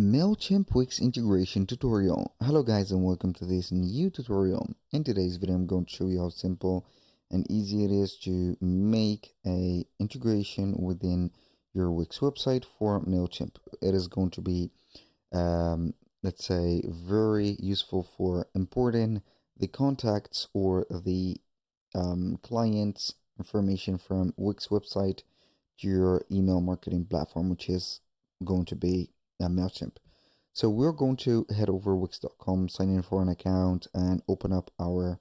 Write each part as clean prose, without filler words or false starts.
Mailchimp Wix integration tutorial. Hello guys and welcome to this new tutorial. In today's video I'm going to show you how simple and easy it is to make a integration within your Wix website for Mailchimp. It is going to be let's say very useful for importing the contacts or the clients information from Wix website to your email marketing platform, which is going to be Mailchimp. So we're going to head over wix.com, sign in for an account, and open up our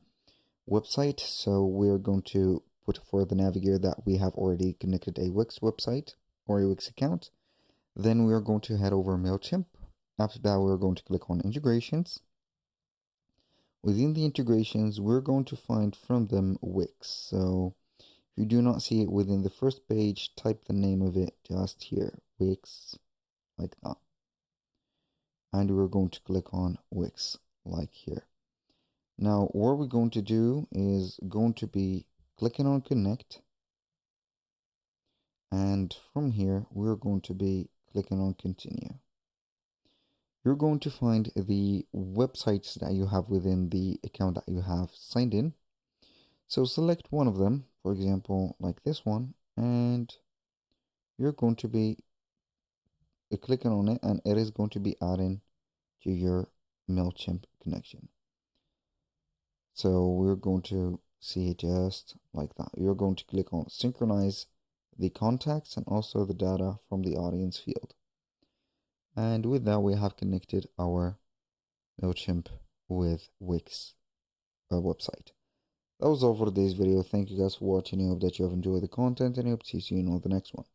website. So we're going to put for the navigator that we have already connected a Wix website or a Wix account. Then we're going to head over Mailchimp. After that, we're going to click on integrations. Within the integrations, we're going to find from them Wix. So if you do not see it within the first page, type the name of it just here, Wix, like that. And we're going to click on Wix like here. Now what we're going to do is going to be clicking on connect, and from here we're going to be clicking on continue. You're going to find the websites that you have within the account that you have signed in. So select one of them, for example like this one, and you're going to be clicking on it, and it is going to be adding to your Mailchimp connection. So we're going to see it just like that. You're going to click on synchronize the contacts and also the data from the audience field. And with that, we have connected our Mailchimp with Wix website. That was all for today's video. Thank you guys for watching. I hope that you have enjoyed the content, and I hope to see you in the next one.